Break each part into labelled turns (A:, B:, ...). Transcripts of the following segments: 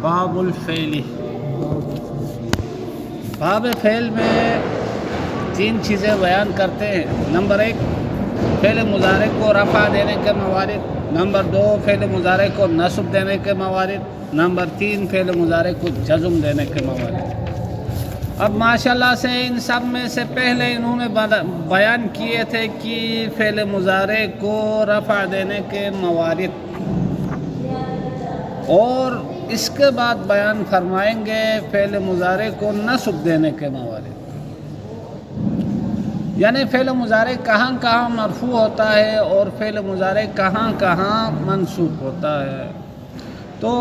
A: باب الفعل. باب فعل میں 3 چیزیں بیان کرتے ہیں. نمبر 1 فعل مضارع کو رفع دینے کے موارد. نمبر 2 فعل مضارع کو نصب دینے کے موارد. نمبر 3 فعل مضارع کو جزم دینے کے موارد. اب ماشاءاللہ سے ان سب میں سے پہلے انہوں نے بیان کیے تھے کہ فعل مضارع کو رفع دینے کے موارد، اور اس کے بعد بیان فرمائیں گے فعل مضارع کو نصب دینے کے موارد. یعنی فعل مضارع کہاں کہاں مرفوع ہوتا ہے اور فعل مضارع کہاں کہاں منصوب ہوتا ہے. تو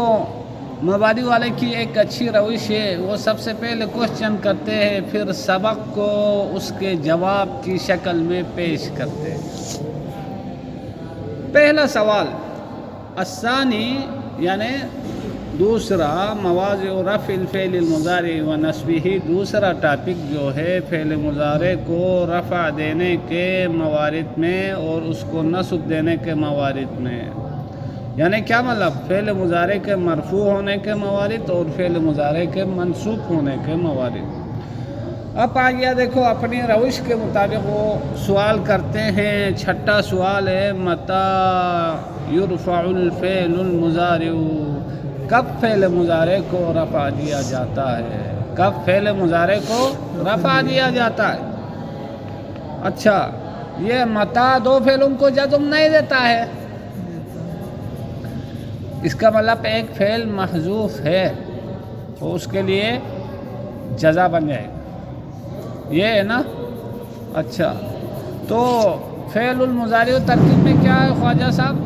A: مبادی والے کی ایک اچھی روش ہے، وہ سب سے پہلے کوشچن کرتے ہیں، پھر سبق کو اس کے جواب کی شکل میں پیش کرتے ہیں. پہلا سوال الثانی، یعنی دوسرا مواضع رفع الفعل المضارع و نصبہ، دوسرا ٹاپک جو ہے فعل مضارع کو رفع دینے کے موارد میں اور اس کو نصب دینے کے موارد میں. یعنی کیا مطلب؟ فعل مضارع کے مرفوع ہونے کے موارد اور فعل مضارع کے منصوب ہونے کے موارد. اب آ گیا دیکھو اپنی روش کے مطابق وہ سوال کرتے ہیں. چھٹا سوال ہے متى یرفع الفعل المضارع، کب فعل مضارع کو رفع دیا جاتا ہے؟ کب فعل مضارع کو رفع دیا جاتا ہے؟ اچھا، یہ متى 2 فعلوں کو جزم نہیں دیتا ہے. اس کا مطلب ایک فعل محذوف ہے تو اس کے لیے جزا بن جائے گا، یہ ہے نا. اچھا، تو فعل المضارع ترکیب میں کیا ہے خواجہ صاحب؟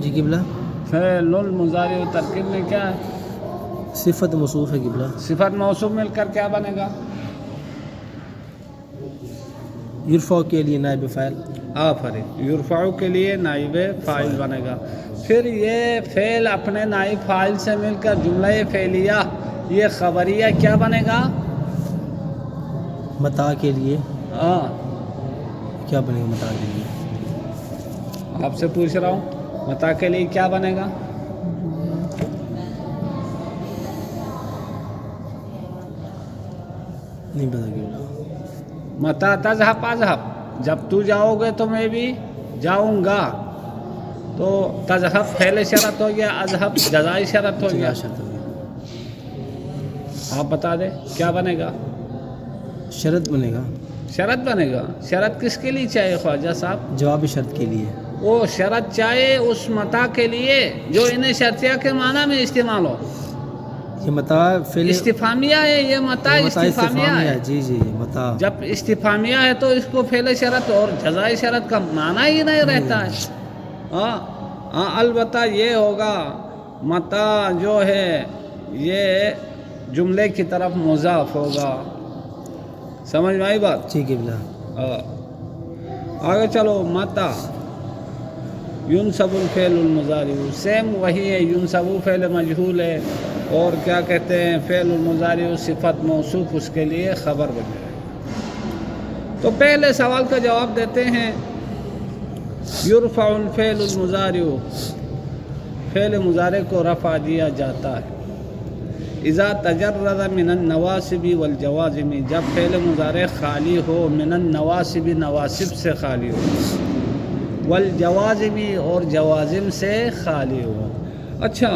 B: جی قبلہ،
A: فعل المضارع ترکیب میں کیا ہے؟
B: صفت موصوف ہے قبلہ.
A: صفت موصوف مل کر کیا بنے گا؟
B: یرفع کے لیے نائب فاعل.
A: آفرین، یرفع کے لیے نائب فاعل بنے گا. پھر یہ فعل اپنے نائب فاعل سے مل کر جملہ فعلیہ، یہ خبریہ کیا بنے گا؟
B: متى کے لیے
A: ہاں،
B: کیا بنے گا؟ متى کے لیے
A: آپ سے پوچھ رہا ہوں، متى کے لیے کیا بنے گا؟
B: نہیں پتا قبلہ.
A: متى تذهب اذهب، جب تو جاؤ گے تو میں بھی جاؤں گا. تو تذهب فعل شرط ہو گیا، اذهب جزائی شرط ہو گیا.
B: شرط ہو گیا.
A: آپ بتا دیں کیا بنے گا؟
B: شرط بنے گا.
A: شرط بنے گا. شرط کس کے لیے چاہیے خواجہ صاحب؟
B: جواب شرط کے لیے.
A: وہ شرط چاہیے اس متى کے لیے جو انہیں شرطیہ کے معنی میں استعمال ہو.
B: یہ متى فعل
A: استفہامیہ ہے، یہ متى استفہامیہ ہے.
B: جی جی متى.
A: جب استفہامیہ ہے تو اس کو فعل شرط اور جزائی شرط کا معنی ہی نہیں رہتا ہے. ہاں، البتہ یہ ہوگا متى جو ہے یہ جملے کی طرف مضاف ہوگا. سمجھ میں آئی بات؟
B: ٹھیک ہے قبلہ.
A: آگے چلو. متى ينصب الفعل المضارع، سیم وہی ہے، ينصب فعل مجہول ہے، اور کیا کہتے ہیں فعل المضارع صفت موصوف اس کے لیے خبر بن جائے. تو پہلے سوال کا جواب دیتے ہیں. یرفع الفعل المضارع، فعل مضارع کو رفع دیا جاتا ہے. اذا تجرد من النواصب والجوازم، جب فعل مضارع خالی ہو من النواصب، نواصب سے خالی ہو، والجوازم اور جوازم سے خالی ہو. اچھا،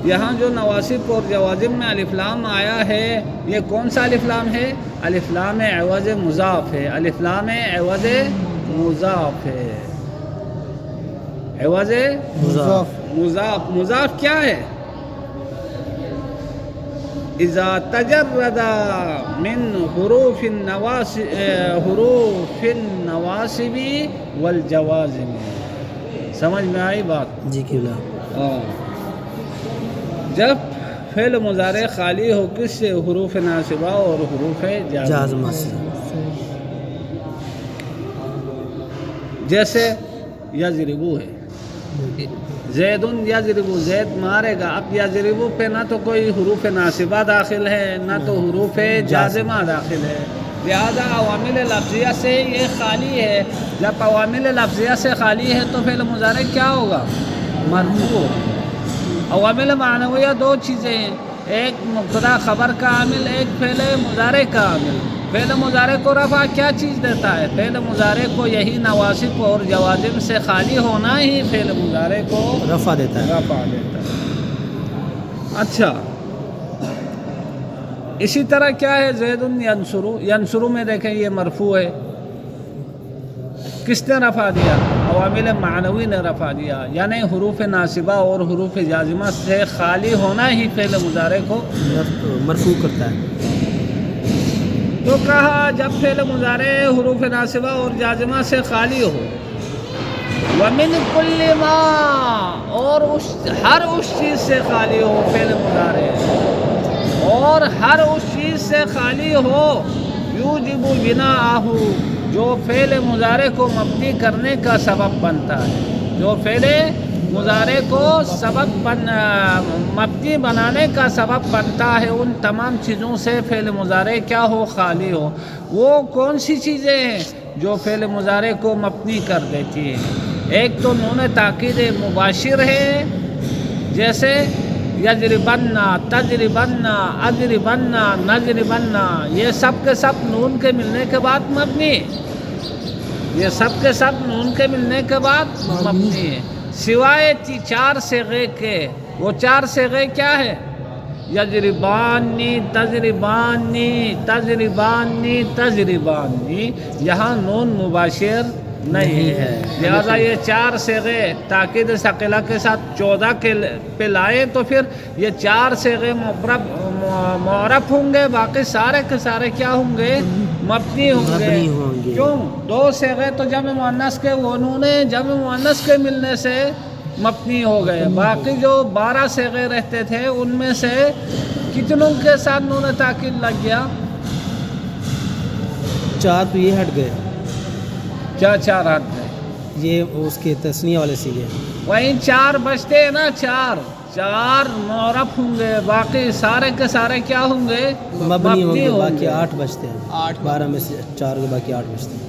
A: یہاں جو نواصب اور جوازم میں الف لام آیا ہے، یہ کون سا الف لام ہے؟ الف لام عوض مضاف ہے. الف لام عوض مضاف ہے. عوض مضاف. مضاف کیا ہے؟ اذا تجرد من حروف النواصب والجوازم. سمجھ میں آئی بات؟
B: جی قبلہ.
A: جب فعل مضارع خالی ہو کس سے؟ حروف ناصبہ اور حروف جازمہ سے. جیسے یضربو ہے، زید یضربو، زید مارے گا. اب یضربو پہ نہ تو کوئی حروف ناصبہ داخل ہے نہ تو حروف جازمہ داخل ہے، لہذا عوامل لفظیہ سے یہ خالی ہے. جب عوامل لفظیہ سے خالی ہے تو فعل مضارع کیا ہوگا؟ مرفوع. عوامل معنویہ دو چیزیں ہیں، ایک مبتدا خبر کا عامل، ایک فعل مضارع کا عامل۔ فعل مضارع کو رفع کیا چیز دیتا ہے؟ فعل مضارع کو یہی نواصب اور جوازم سے خالی ہونا ہی فعل مضارع کو
B: رفع دیتا ہے۔
A: رفع دیتا ہے۔ اچھا، اسی طرح کیا ہے زید ینصرو، ینصرو میں دیکھیں یہ مرفوع ہے، کس نے رفع دیا؟ عوامل معنوی نے رفع دیا، یعنی حروف ناصبہ اور حروف جازمہ سے خالی ہونا ہی فعل مضارع کو
B: مرفوع کرتا ہے۔
A: تو کہا جب فعل مضارع حروف ناصبہ اور جازمہ سے خالی ہو، ومن کل ما، اور ہر اس چیز سے خالی ہو فعل مضارع، اور ہر اس چیز سے خالی ہو یوجب بناءہ، جو فعل مضارع کو مبنی کرنے کا سبب بنتا ہے، جو فعل مضارع کو مبنی بنانے کا سبب بنتا ہے، ان تمام چیزوں سے فعل مضارع کیا ہو؟ خالی ہو۔ وہ کون سی چیزیں ہیں جو فعل مضارع کو مبنی کر دیتی ہیں؟ ایک تو نون تاکید مباشر ہے، جیسے یجربنا، تجربنا، اجربنا، نجربنا، یہ سب کے سب نون کے ملنے کے بعد مبنی، یہ سب کے سب نون کے ملنے کے بعد مبنی ہے، سوائے چار صیغے کے۔ وہ چار صیغے کیا ہے؟ یجربانی، تجربانی، تجربانی، تجربانی، یہاں نون مباشر نہیں ہے، لہذا یہ چار صیغے تاکید ثقیلہ کے ساتھ 14 کے پہ لائے تو پھر یہ چار صیغے معرب ہوں گے، باقی سارے کے سارے کیا ہوں گے؟ مبنی ہوں گے۔ کیوں؟ دو صیغے تو جمع مؤنث کے، وہ نون جمع مؤنث کے ملنے سے مبنی ہو گئے، باقی جو 12 صیغے رہتے تھے ان میں سے کتنوں کے ساتھ نون تاکید لگ گیا؟
B: 4 تو یہ ہٹ گئے،
A: کیا 4 ہٹ گئے؟
B: یہ اس کے تثنیہ والے سیگے،
A: وہیں 4 بچتے ہیں نا، 4 معرب ہوں گے، باقی سارے کے سارے کیا ہوں گے؟
B: مبنی ہوں گے، باقی 8 بچتے ہیں، 12 میں سے 4 کے باقی 8 بچتے ہیں،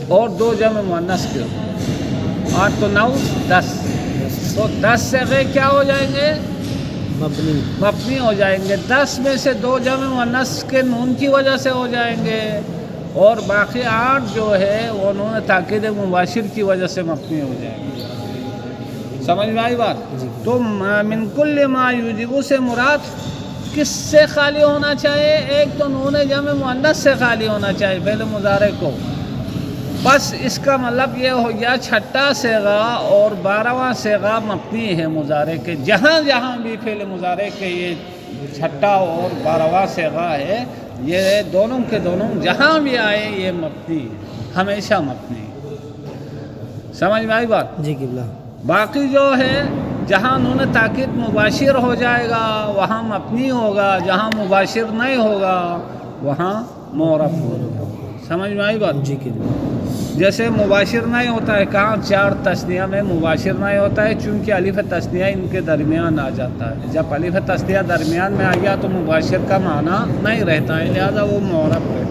A: اور 2 جمع مؤنث کے، 8 تو 9 10، تو 10 صیغے کیا ہو جائیں گے؟ مبنی ہو جائیں گے۔ 10 میں سے 2 جمع مؤنث کے نون کی وجہ سے ہو جائیں گے، اور باقی 8 جو ہے وہ نون تاکید مباشر کی وجہ سے مبنی ہو جائیں گے۔ سمجھ میں آئی بات؟ تو من کل ما یوجب سے مراد کس سے خالی ہونا چاہیے؟ ایک تو نون جمع مؤنث سے خالی ہونا چاہیے فعل مضارع کو، بس اس کا مطلب یہ ہو گیا چھٹا صیغہ اور 12واں صیغہ مبنی ہے مضارع کے، جہاں جہاں بھی فعل مضارع کے یہ چھٹا اور 12واں صیغہ ہے، یہ دونوں کے دونوں جہاں بھی آئے یہ مبنی ہے، ہمیشہ مبنی ہے۔ سمجھ میں آئی بات؟
B: جی قبلہ۔
A: باقی جو ہے جہاں نون تاکید مباشر ہو جائے گا وہاں مبنی ہوگا، جہاں مباشر نہیں ہوگا وہاں معرب ہوگا۔ سمجھ میں آئی بات؟
B: جی قبلہ۔
A: جیسے مباشر نہیں ہوتا ہے، کہاں 4 تثنیہ میں مباشر نہیں ہوتا ہے، چونکہ الف تثنیہ ان کے درمیان آ جاتا ہے، جب الف تثنیہ درمیان میں آ گیا تو مباشر کا معنی نہیں رہتا ہے، لہذا وہ معرب ہے۔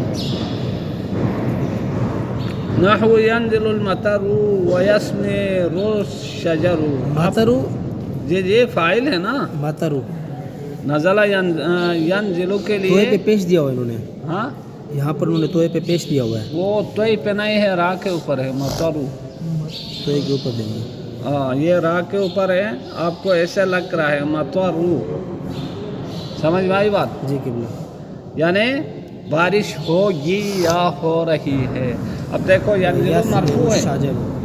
A: نحو ینزل المطر ویسمر الشجر،
B: ماترو،
A: یہ فاعل ہے نا،
B: ماترو
A: نزلہ ینزلو کے
B: توئے پہ
A: لیے،
B: پیش دیا ہوا انہوں نے،
A: ہاں
B: یہاں پر انہوں نے توئے پہ پیش دیا ہوا ہے،
A: وہ توئی پہ نہیں ہے، را کے اوپر ہے، مطرو،
B: توئے کے اوپر دیں گے۔
A: ہاں یہ را کے اوپر ہے، آپ کو ایسے لگ رہا ہے مطرو، سمجھ میں آئی بات؟
B: جی قبلہ۔
A: یعنی بارش ہوگی یا ہو رہی ہے۔ اب دیکھو ینزلو مرفوع ہے،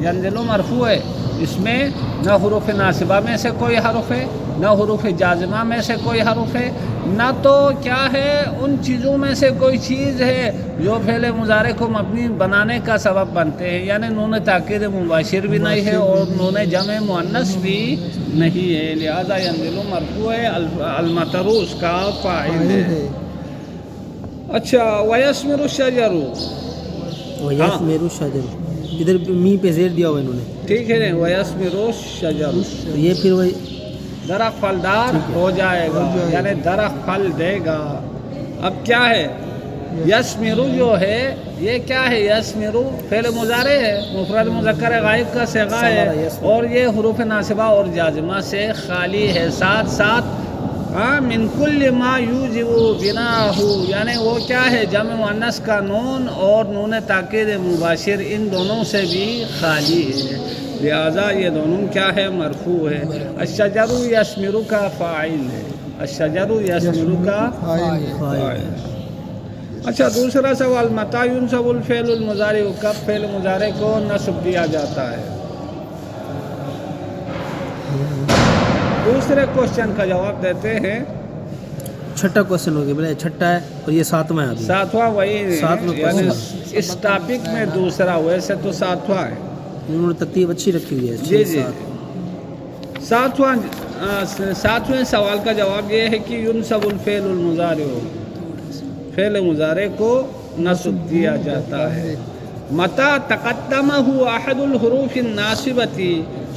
A: ینزلو مرفوع ہے، اس میں نہ حروف ناصبہ میں سے کوئی حرف ہے، نہ حروف جازمہ میں سے کوئی حرف ہے، نہ تو کیا ہے ان چیزوں میں سے کوئی چیز ہے جو فعل مضارع کو مبنی بنانے کا سبب بنتے ہیں، یعنی نون تاکید مباشر بھی نہیں ہے اور نون جمع مؤنث بھی نہیں ہے، لہذا ینزلو مرفوع ہے، المطر اس کا فاعل ہے۔ اچھا، ویسمر الشجر،
B: ویسمر الشجر، ادھر می پہ زیر دیا ہوا انہوں نے،
A: ٹھیک ہے نا، ویسمر الشجر،
B: تو یہ پھر وہی
A: درخت پھلدار ہو جائے گا، یعنی درخت پھل دے گا۔ اب کیا ہے یسمرو جو ہے یہ کیا ہے؟ یسمرو فعل مضارع ہے، مفرد مذکر غائب کا صیغہ ہے، اور یہ حروف ناصبہ اور جازمہ سے خالی ہے، ساتھ ساتھ من کل ما یوجب بناہ، یعنی وہ کیا ہے؟ جمع مؤنث کا نون اور نون تاکید مباشر، ان دونوں سے بھی خالی ہے، لہذا یہ دونوں کیا ہے؟ مرفوع ہے۔ الشجر یسمرو کا فاعل ہے، الشجر یسمرو کا فاعل۔ اچھا دوسرا سوال، متی ینصب الفعل المضارع، کب فعل مضارع کو نصب دیا جاتا ہے؟ دوسرے کوشچن کا جواب دیتے ہیں،
B: چھٹا کوشچن ہو گیا بھائی، چھٹا ہے اور یہ ساتواں ہے ابھی۔
A: ساتواں وہی ہے،
B: ساتواں
A: یعنی
B: کوشچن
A: اس ٹاپک میں دوسرا، ویسے تو ساتواں ہے۔
B: انہوں نے ترتیب اچھی رکھی ہوئی ہے۔
A: جی جی، ساتویں سوال کا جواب یہ ہے کہ ینصب الفعل المضارع، فعل مضارع کو نصب دیا جاتا ہے۔ متی تقدمہ احد الحروف الناصبۃ،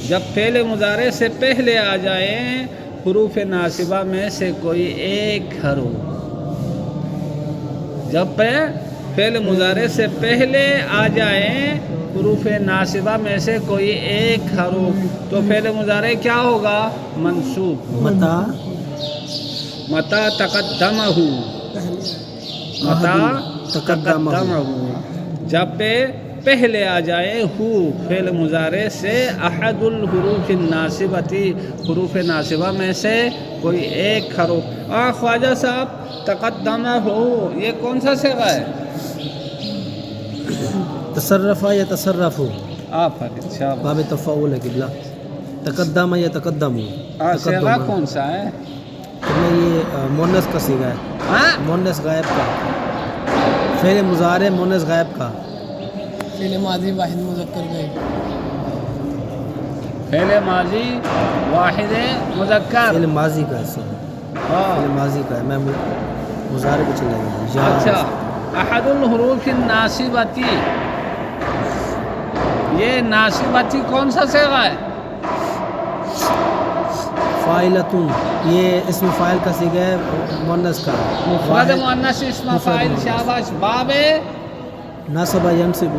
A: جب فعل مضارع سے پہلے آ جائیں حروف ناصبہ میں سے کوئی ایک حرف، جب فعل مضارع سے پہلے آ جائیں حروف ناصبہ میں سے کوئی ایک حرف، تو فعل مضارع کیا ہوگا؟ منصوب۔ متی تقدمہ، متی تقدمہ، جب پہلے آ جائے ہو فعل مضارع سے احد الحروف الناصبۃ، حروف ناصبہ میں سے کوئی ایک حرف۔ خواجہ صاحب تقدمہ ہو یہ کون سا صیغہ ہے؟
B: تصرفہ یا تصرف ہو،
A: اچھا
B: باب تفاعل ہے قبلہ، تقدم یا تقدم ہو،
A: صیغہ کون سا ہے؟
B: یہ مؤنث کا صیغہ ہے، مؤنث غائب کا، فعل مضارع مؤنث غائب کا،
C: فعل ماضی واحد مذکر غائب،
A: فعل ماضی واحد مذکر،
B: فعل ماضی کا حصہ، فعل ماضی کا ہے، میں مضارع کو چلے گا۔
A: اچھا احد الحروف الناصبۃ، یہ ناصبتی کون سا صیغہ ہے؟
B: فاعلتون، یہ اسم فاعل کا صیغہ ہے، مؤنث کا،
A: مفرد مؤنث اسم فاعل، شاباش، باب
B: نصب ینصب،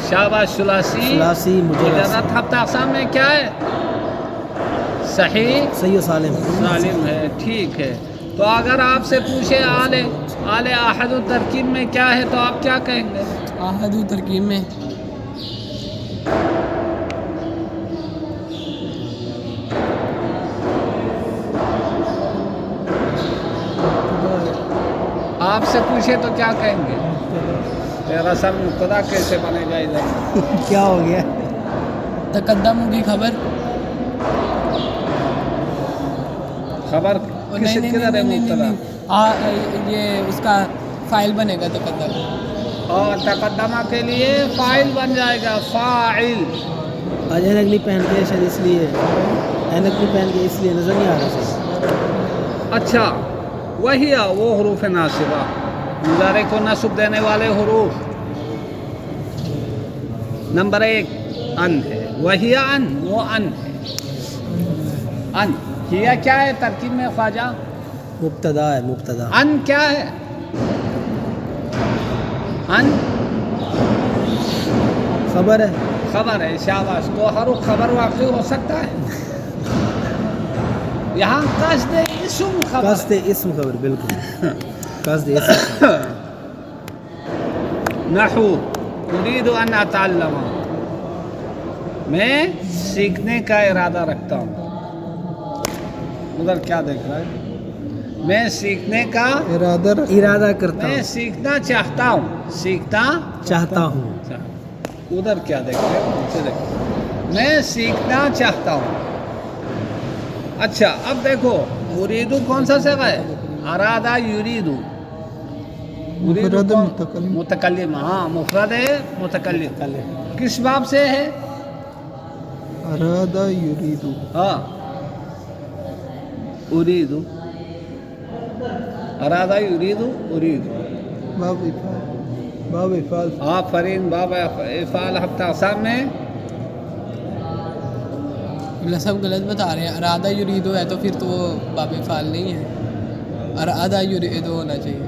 A: شاباش، ثلاثی مجرد، ہفتہ اقسام میں کیا ہے؟ صحیح
B: صحیح سالم
A: ہے، ٹھیک ہے۔ تو اگر آپ سے پوچھے آل احد ترکیب میں کیا ہے تو آپ کیا کہیں گے؟
C: احد ترکیب میں
A: آپ سے پوچھے تو کیا کہیں گے؟ تیرا سر مبتدا کیسے بنے گا ادھر؟
B: کیا ہو گیا؟
C: تقدم کی خبر
A: کس کدھر ہے مبتدا؟
C: یہ اس کا فاعل بنے گا تقدم،
A: اور تقدمہ کے لیے فاعل بن جائے گا، فاعل۔
B: آج اینک نہیں پہن کے شاید اس لیے، اینک نہیں پہن کے اس لیے نظر نہیں آ رہا سر۔
A: اچھا وہی وہ حروف ناصبہ، مضارع کو نصب دینے والے حروف، نمبر 1 ان ہے، وہی ان، وہ ان ہے، ان ہیا کیا ہے ترکیب میں خواجہ؟
B: مبتدا ہے، مبتدا۔
A: ان کیا ہے؟ ان
B: خبر ہے،
A: خبر ہے، شاباش۔ تو حرف خبر واقع ہو سکتا ہے؟ یہاں قصد اسم خبر،
B: قصد اسم خبر، بالکل قصد اسم خبر۔
A: نحو اريد ان اتعلم، میں سیکھنے کا ارادہ رکھتا ہوں، ادھر کیا دیکھ رہا ہے؟ میں سیکھنے کا
B: ارادہ کرتا
A: میں
B: ہوں،
A: سیکھنا چاہتا ہوں، سیکھنا
B: چاہتا ہوں،
A: ادھر کیا دیکھ رہے ہیں؟ نیچے دیکھو، میں سیکھنا چاہتا ہوں۔ اچھا اب دیکھو اریدو کون سا صیغہ ہے؟ ارادہ یریدو، متکلم، ہاں مفرد ہے متکلم، کس باب سے ہے؟
B: ارادہ یریدو،
A: ہاں اریدو، ارادہ یریدو، اریدو،
B: باب افعال،
A: آفرین، باب افعال ہفتہ اقسام میں
C: سب غلط بتا رہے ہیں، ارادہ یریدو ہے تو پھر تو وہ باب فعال نہیں ہے، ارادہ یریدو ہونا چاہیے۔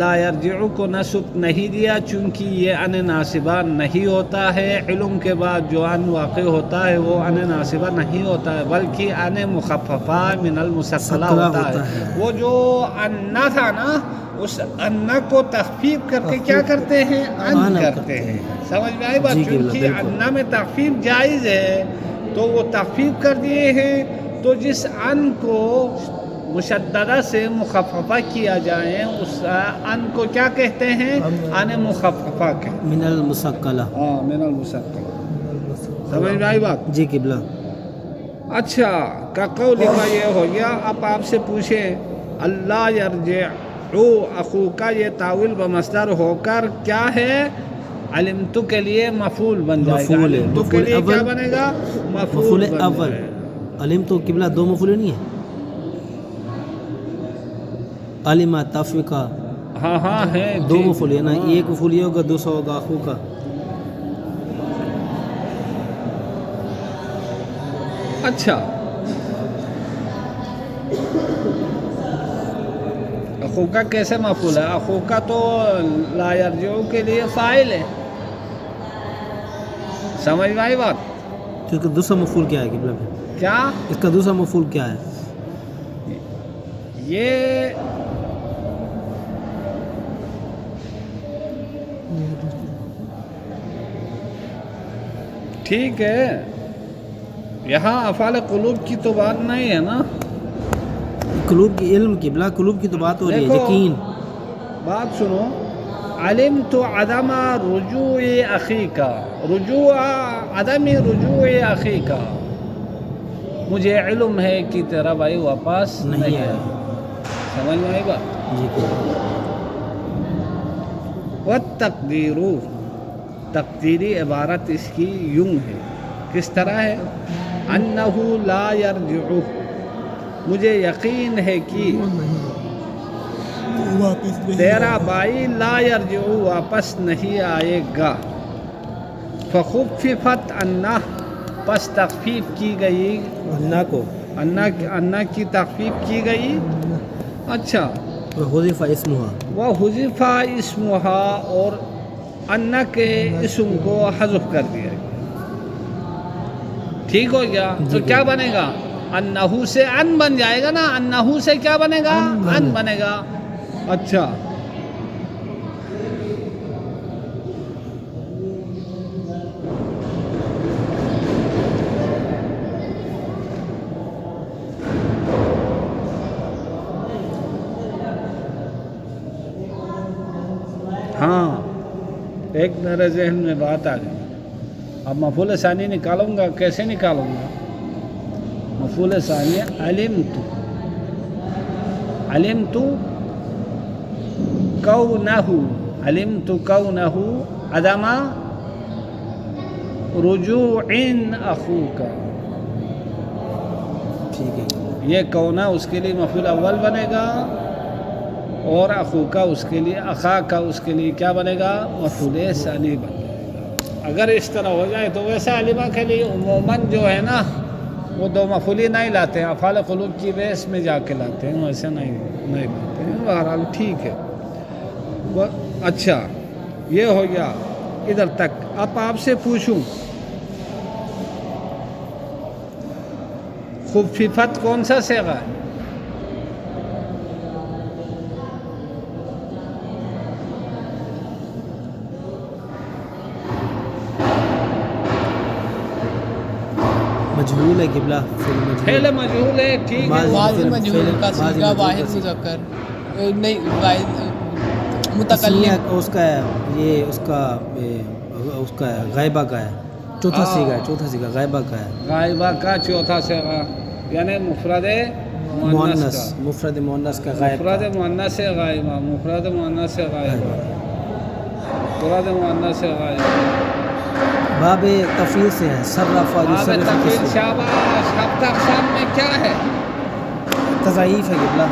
A: لا یرجعو کو نصب نہیں دیا چونکہ یہ ان ناصبہ نہیں ہوتا ہے. علم کے بعد جو ان واقع ہوتا ہے وہ ان ناصبہ نہیں ہوتا ہے بلکہ ان مخففہ من المثقلہ ہوتا ہے. وہ جو انا تھا نا اس انا کو تخفیف کر کے کیا کرتے ہیں؟ ان کرتے ہیں. سمجھ میں آئی بات؟ چونکہ انا میں تخفیف جائز ہے تو وہ تخفیف کر دیے ہیں. تو جس ان کو مشددہ سے مخففہ کیا جائے اس ان کو کیا کہتے ہیں؟ ان مخففہ کہتے ہیں.
B: من المثقلہ.
A: ہاں من المثقلہ. سمجھ میں آئی بات؟
B: جی قبلہ.
A: اچھا کا قول کا یہ ہو گیا. اب آپ سے پوچھیں اللہ یرجعو اخوکا یہ تاویل بمصدر ہو کر کیا ہے؟ علمتو کے لیے مفعول بن جائے گا. علمتو کے لیے کیا بنے گا؟ مفعول اول.
B: علم تو قبلہ دو مفعول نہیں ہے؟ علم تفویقہ.
A: ہاں ہاں ہے
B: دو مفعول ہے نا. ایک مفعول یہ ہوگا دوسرا ہوگا اخو کا.
A: اچھا اخوکا کیسے مفعول ہے؟ اخوکا تو لا یرجعو کے لیے فاعل ہے. سمجھ میں آئی بات؟
B: کیونکہ دوسرا مفعول کیا ہے قبلہ پہ؟
A: کیا
B: اس کا دوسرا مفعول کیا ہے؟
A: یہ ٹھیک ہے یہاں افعال قلوب کی تو بات نہیں ہے نا.
B: قلوب کی علم قبلہ قلوب کی تو بات ہو رہی ہے.
A: دیکھو،
B: یقین.
A: بات سنو. علمت عدم رجوع اخیکا. رجوع عدم رجوع اخیکا. مجھے علم ہے کہ تیرا بھائی واپس نہیں آیا. سمجھ میں آئی بات؟
B: جی
A: والتقدیر تقدیری عبارت اس کی یوں ہے. کس طرح ہے؟ انہ لا یرجع. مجھے یقین ہے کہ تیرا بھائی لا یرجع واپس نہیں آئے گا. فخففت انہ پس تخفیف کی گئی.
B: انا کو
A: انا کی تخفیف کی گئی. اچھا
B: حذف اسمها.
A: وحذف اسمها اور انا کے اسم کو حذف کر دیا گیا. ٹھیک ہو گیا. تو کیا بنے گا؟ انہو سے ان بن جائے گا نا. انہو سے کیا بنے گا؟ ان بنے گا. اچھا ہاں ایک میرے ذہن میں بات آ گئی. اب مفعول ثانی نکالوں گا. کیسے نکالوں گا مفعول ثانی؟ علمت کونہ عدم رجوع اخوک.
B: ٹھیک ہے.
A: یہ کونا اس کے لیے مفعول اول بنے گا اور اخوکا اس کے لیے اخاکا اس کے لیے کیا بنے گا؟ مفعول ثانی بن جائے گا. اگر اس طرح ہو جائے تو ویسے علمہ کے لیے عموماً جو ہے نا وہ دو مفعولی نہیں لاتے ہیں. افعال قلوب کی بیس میں جا کے لاتے ہیں. ویسے نہیں لاتے ہیں. بہرحال ٹھیک ہے. اچھا یہ ہو گیا ادھر تک. اب آپ سے پوچھوں خففت کون سا صیغہ ہے؟
B: مجہول ہے قبلہ.
A: فعل مجہول ہے. ٹھیک ہے.
C: ماضی مجہول کا صیغہ واحد مذکر نہیں واحد متکلم.
B: اس کا ہے یہ اس کا ہے غائبہ کا ہے. چوتھا صیغہ ہے. چوتھا صیغہ غائبہ کا ہے.
A: غائبہ کا چوتھا صیغہ یعنی مفرد
B: مؤنث. مفرد مؤنث کا غائب.
A: مفرد مؤنث سے غائبہ. مفرد مؤنث سے غائبہ. مفرد مؤنث سے غائبہ.
B: باب تفعیل سے ہے. صرف
A: باب تفعیل. شاباش. ہفتہ اقسام میں کیا ہے؟
B: تضعیف ہے قبلہ.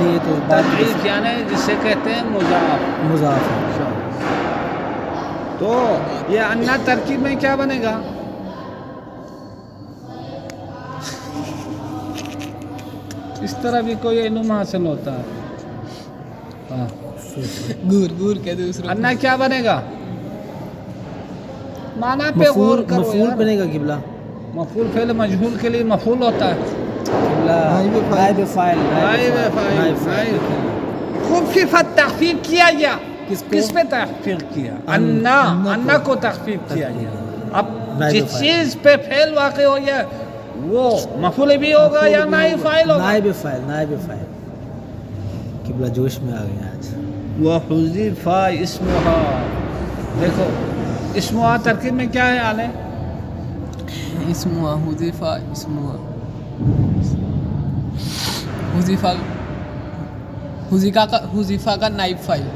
B: یہ تو
A: تضعیف یعنی جس سے کہتے ہیں مضاف.
B: مضاف ہے.
A: تو یہ انا ترکیب میں کیا بنے گا؟ اس طرح بھی کوئی علم حاصل ہوتا ہے. ہاں
C: گور گور کے دوسروں
A: انا کیا بنے گا؟ معنی پہ غور کرو
B: مفعول
A: یار.
B: بنے گا قبلہ.
A: مفعول فعل مجہول کے لیے مفعول ہوتا ہے.
B: قبلہ نائب فاعل.
A: خففت تخفیف کیا گیا.
B: کس کو؟
A: کس پہ تخفیف کیا؟ انا کو تخفیف کیا گیا. اب جس چیز پہ فعل واقع ہو گیا وہ مفعول بھی ہوگا یا نائب فاعل ہوگا؟
B: نائب فاعل. قبلہ جوش میں آ گیا آج.
A: وحذف اسمها. دیکھو اسمها ترکیب میں کیا ہے آلے؟
C: اسمها حذیفہ کا نائب فاعل.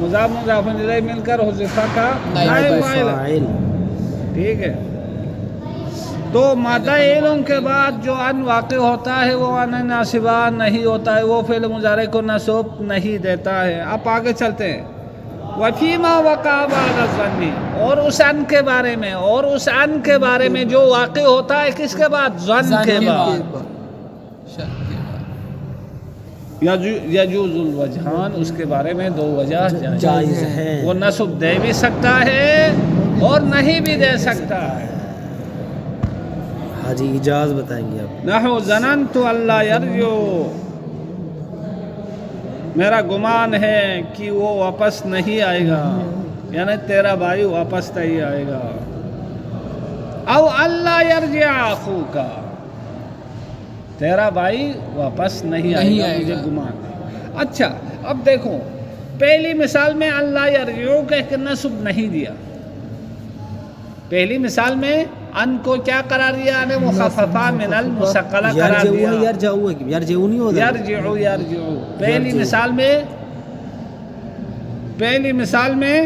A: مضاف مضاف الیہ مل کر حذفہ کا نائب فاعل. ٹھیک ہے. تو مادہ علم کے بعد جو ان واقع ہوتا ہے وہ ان ناصبہ نہیں ہوتا ہے، وہ فعل مضارع کو نصب نہیں دیتا ہے. اب آگے چلتے ہیں. وفیما وقع بعد الظن. اور اس ان کے بارے میں جو واقع ہوتا ہے کس کے بعد؟ ظن کے بعد. یجوز الوجہان. اس کے بارے میں دو وجہ
B: جائز ہے.
A: وہ نصب دے بھی سکتا ہے اور نہیں بھی دے سکتا ہے.
B: حاجی اجاز بتائیں گے آپ.
A: نحو ظننت اللہ یرجع. میرا گمان ہے کہ وہ واپس نہیں آئے گا، یعنی تیرا بھائی واپس نہیں آئے گا. او اللہ یرجع اخوک. تیرا بھائی واپس نہیں آئے گا، مجھے گمان ہے. اچھا اب دیکھو پہلی مثال میں اللہ یرجع کہہ کے نصب نہیں دیا. پہلی مثال میں ان کو کیا قرار دیا؟ ان مخففہ من المثقلہ قرار دیا.
B: یرجعو نہیں ہوتا.
A: یرجعو. پہلی مثال میں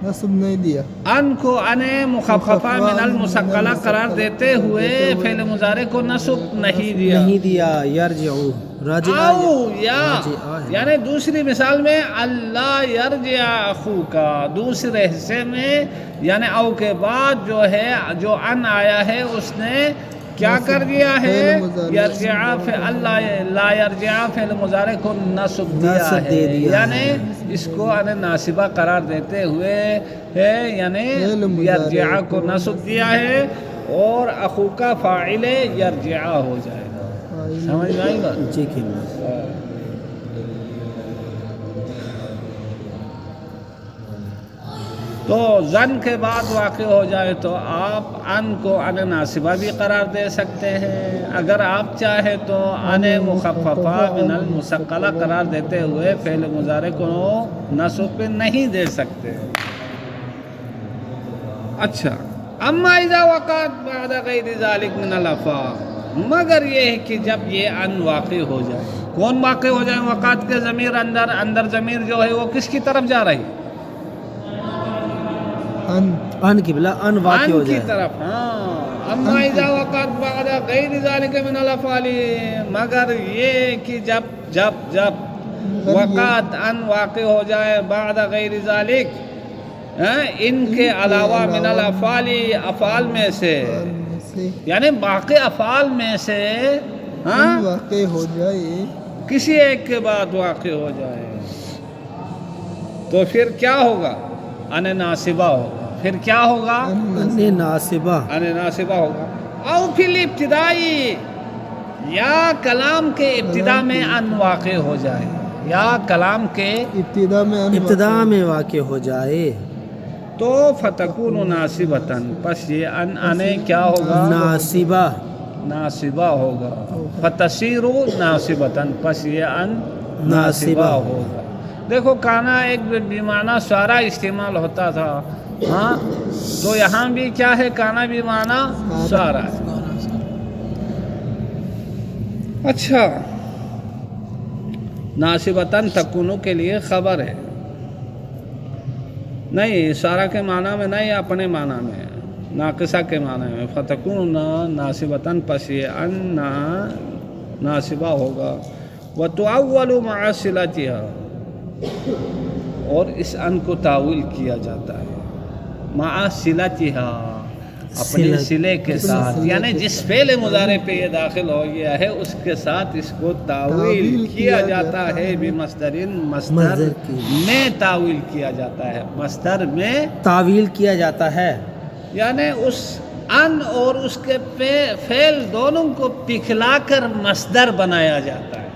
C: نصب نہیں دیا.
A: ان کو ان مخففہ من المثقلہ قرار دیتے ہوئے فعل مضارع کو نصب نہیں دیا.
B: یرجعو راجع
A: او یعنی دوسری مثال میں اللہ یرجع اخوکا. دوسرے حصے میں یعنی او کے بعد جو ہے جو ان آیا ہے اس نے کیا کر دیا ہے؟ یرجع اللہ لا یرجع فعل مضارع کو نصب دیا ہے، یعنی اس کو ان ناصبہ قرار دیتے ہوئے یعنی یرجع کو نصب دیا ہے اور اخوکا فاعل یرجع ہو جائے گا. سمجھ میں آئی بات؟
B: جی.
A: تو ظن کے بعد واقع ہو جائے تو آپ ان کو ان ناصبہ بھی قرار دے سکتے ہیں. اگر آپ چاہیں تو ان مخففہ من المثقلہ قرار دیتے ہوئے فعل مضارع کو نصب پہ نہیں دے سکتے. اچھا اما اذا وقعت بعد غیر ذلك من الافعال. مگر یہ ہے کہ جب یہ ان واقع ہو جائے. کون واقع ہو جائے؟ وقعت کے ضمیر اندر ضمیر جو ہے وہ کس کی طرف جا رہی؟
B: ان قبلہ ان واقع ہو جائے
A: کی طرف. ہاں اما اذا وقعت بعد غیر ذلك من الافعال. مگر یہ کہ جب وقعت ان واقع ہو جائے بعد غیر ذلك ان کے علاوہ من الافعال افعال میں سے یعنی باقی افعال میں سے
C: واقع ہو جائے
A: کسی ایک کے بعد واقع ہو جائے تو پھر کیا ہوگا؟ ان ناصبہ ہوگا. پھر کیا ہوگا؟
B: ان ناصبہ
A: ہوگا. او پھر ابتدائی یا کلام کے ابتدا میں ان واقع ہو جائے یا کلام کے
B: ابتدا میں واقع ہو جائے
A: تو فتکون ناصبتاً. پس یہ ان کیا ہوگا؟ ناصبہ ہوگا. فتصیر ناصبتاً. پس یہ ان ناصبہ ہوگا. دیکھو کانا ایک بیمانہ سارا استعمال ہوتا تھا ہاں، تو یہاں بھی کیا ہے؟ کانا بیمانہ سارا ہے. اچھا ناصبتاً تکونو کے لیے خبر ہے نہیں، سارا کے معنی میں نہیں، اپنے معنی میں ناقصہ کے معنی میں. فتکون ناصبتاً. پس یہ ان ناصبہ ہوگا. وتؤول مع صلتها. اور اس ان کو تاویل کیا جاتا ہے مع صلتها. اپنے صلے کے ساتھ، یعنی جس فعل مضارع پہ یہ داخل ہو گیا ہے اس کے ساتھ اس کو تعویل کیا جاتا ہے بمصدر، مصدر میں تعویل کیا جاتا ہے، مصدر میں
B: تعویل کیا جاتا ہے،
A: یعنی اس ان اور اس کے فعل دونوں کو پکھلا کر مصدر بنایا جاتا ہے.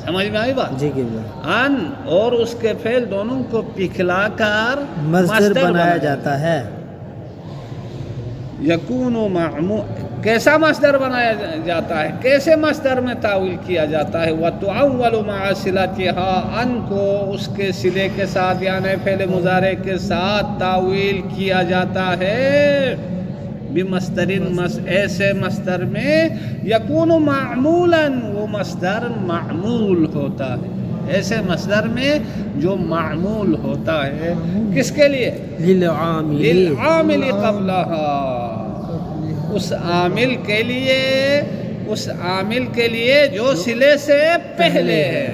A: سمجھ میں آئی بات؟
B: جی قبلہ.
A: ان اور اس کے فعل دونوں کو پکھلا کر
B: مصدر بنایا جاتا ہے.
A: یکون معمول، کیسا مصدر بنایا جاتا ہے، کیسے مصدر میں تعویل کیا جاتا ہے؟ وتعول مع صلتها، ان کو اس کے صلے کے ساتھ یعنی فعل مضارع کے ساتھ تعویل کیا جاتا ہے بمصدر، ایسے مصدر میں یکون معمولا، وہ مصدر معمول ہوتا ہے، ایسے مصدر میں جو معمول ہوتا ہے، کس کے لیے؟ للعامل قبلها، اس عامل کے لیے، اس عامل کے لیے جو صلے سے پہلے ہے،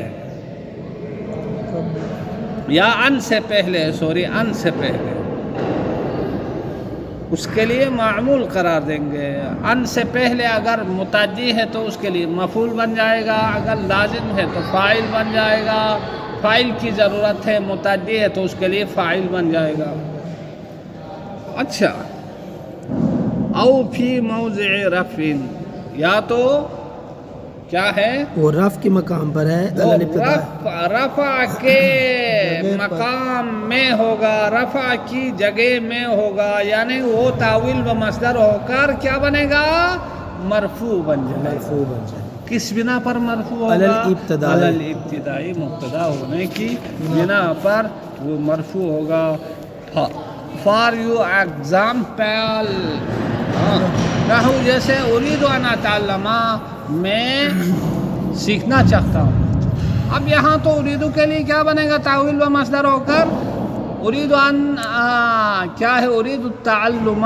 A: یا ان سے پہلے، ان سے پہلے، اس کے لیے معمول قرار دیں گے. ان سے پہلے اگر متعدی ہے تو اس کے لیے مفعول بن جائے گا، اگر لازم ہے تو فاعل بن جائے گا، فاعل کی ضرورت ہے، متعدی ہے تو اس کے لیے فاعل بن جائے گا. اچھا، او فی موضع رفع، یا تو کیا ہے
B: وہ رفع کے مقام پر ہے،
A: رفع کے مقام میں ہوگا، رفع کی جگہ میں ہوگا، یعنی وہ تعویل و مصدر ہو کر کیا بنے گا؟ مرفوع بن جائے. کس بنا پر مرفوع ہوگا؟ علی الابتدائی، مبتدا ہونے کی بنا پر وہ مرفوع ہوگا. فار یو ایگزامپل، نحو جیسے اريد ان اتعلم، میں سیکھنا چاہتا ہوں. اب یہاں تو اریدو کے لیے کیا بنے گا؟ تعویل و مصدر ہو کر اريد ان، کیا ہے؟ اريد التعلم،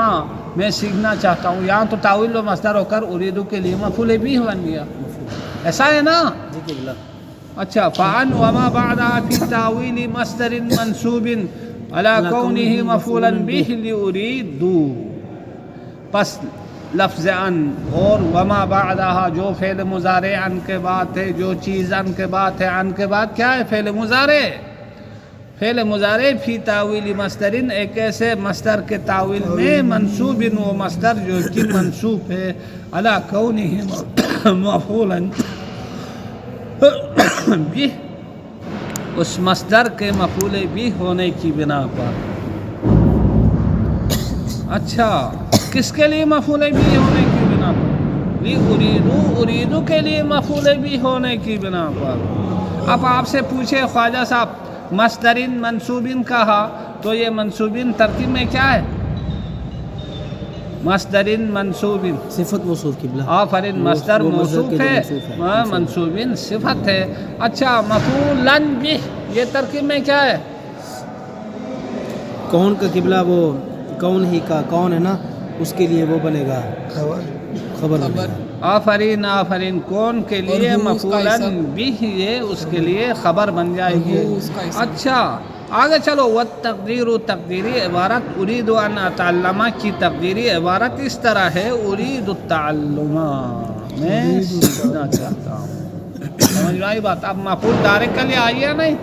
A: میں سیکھنا چاہتا ہوں. یہاں تو تعویل و مصدر ہو کر اریدو کے لیے مفعول بھی بن گیا. ایسا ہے نا؟ اچھا، فعن وما بعدها في تعویل مصدر منصوب على كونه مفعولا به لأريد، پس لفظ ان اور وما بعدها جو فعل مضارع ان کے بعد ہے، جو چیز ان کے بعد ہے، ان کے بعد کیا ہے؟ فعل مضارع. فعل مضارع فی تعویل مصدر، ایک ایسے مصدر کے تعویل میں، منصوب، وہ مصدر جو کہ منصوب ہے علی کونہ مفعولا بھی، اس مصدر کے مفعول بھی ہونے کی بنا پر. اچھا، کس کے لیے مفعول بھی ہونے کی بنا پر؟ اریدو کے لیے مفعول بھی ہونے کی بنا پر. اب آپ سے پوچھے خواجہ صاحب، مصدرین منصوبین کہا تو یہ منصوبین ترکیب میں کیا ہے؟ مصدرین منصوبین
B: صفت موصوف قبلہ.
A: آفرین، مصدر موصوف ہے، منصوبین صفت ہے. اچھا، مفعولن بھی یہ ترکیب میں کیا ہے؟
B: کون کا قبلہ، وہ کون ہی کا، کون ہے نا، اس کے لیے وہ بنے گا خبر بنے گا.
A: آفرین، آفرین، کون کے لیے مفعولن بھی، یہ اس کے لیے خبر بن جائے گی. اچھا، آگے چلو. والتقدیر، تقدیری عبارت اريد ان اتعلم کی تقدیری عبارت اس طرح ہے، اريد التعلم، میں سیکھنا چاہتا ہوں. سمجھ میں آئی بات؟ اب مفعول ڈائریکٹ کے لیے آئی ہے نہیں؟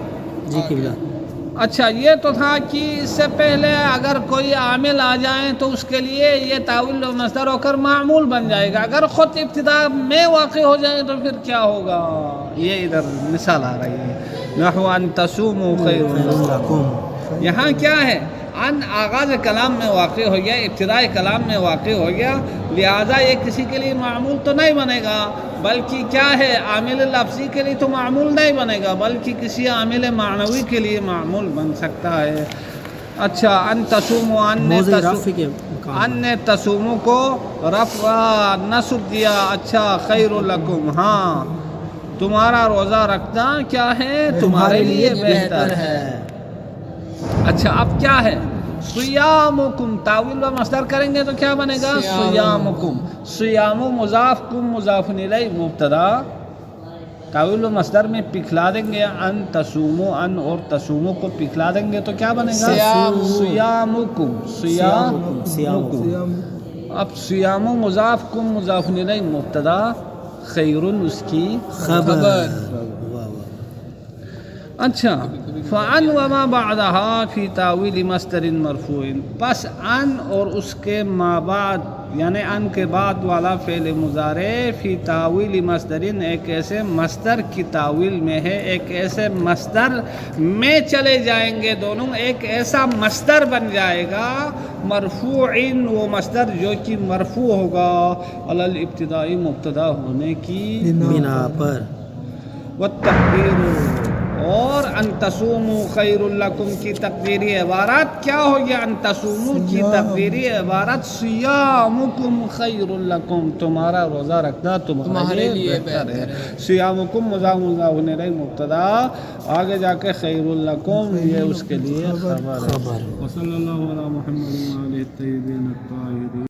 B: جی قبلہ.
A: اچھا، یہ تو تھا کہ اس سے پہلے اگر کوئی عامل آ جائیں تو اس کے لیے یہ تعویل و مصدر ہو کر معمول بن جائے گا. اگر خود ابتدا میں واقع ہو جائے تو پھر کیا ہوگا؟ یہ ادھر مثال آ رہی ہے. نحو ان تصوموا خیر لکم، یہاں کیا ہے؟ ان آغاز کلام میں واقع ہو گیا، ابتدائی کلام میں واقع ہو گیا، لہذا یہ کسی کے لیے معمول تو نہیں بنے گا، بلکہ کیا ہے؟ عامل لفظی کے لیے تو معمول نہیں بنے گا، بلکہ کسی عامل معنوی کے لیے معمول بن سکتا ہے. اچھا، ان تصوموا، ان نے تصوموا کو رفع نصب دیا. اچھا، خیر لکم، ہاں تمہارا روزہ رکھنا کیا ہے؟ تمہارے لیے بہتر ہے. اچھا، اب کیا ہے؟ صیامکم، تعویل و مصدر کریں گے تو کیا بنے گا؟ صیامکم. صیام مضاف، کم مضاف الیہ مبتدا، تعویل و مصدر میں پکھلا دیں گے ان تصوموا، ان اور تصوموا کو پکھلا دیں گے تو کیا بنے گا؟ صیامکم. صیامکم. اب سیام مضاف کم مضاف الیہ مبتدا خیر اس کی
B: خبر
C: خبر.
B: واہ واہ.
A: اچھا فعن وما بعدها فی تاویل مصدر مرفوع، پس ان اور اس کے ما بعد یعنی ان کے بعد والا فعل مضارع فی تاویل مصدر ایک ایسے مصدر کی تاویل میں ہے، ایک ایسے مصدر میں چلے جائیں گے دونوں، ایک ایسا مصدر بن جائے گا مرفوع، وہ مصدر جو کہ مرفوع ہوگا علی الابتدائی مبتدا ہونے کی
B: بنا پر.
A: والتقدیر، اور ان تصوموا خیر لکم کی تقدیری عبارت کیا ہوگی؟ ان تصوموا کی تقدیری عبارت صیامکم خیر لکم، تمہارا روزہ رکھنا تمہارے لیے بہتر ہے. صیامکم مضاف الیہ مبتدا، آگے جا کے خیر لکم یہ اس کے لیے خبر ہے.
B: خبر.
A: وصلی اللہ علی محمد وعلی الطیبین الطاہرین.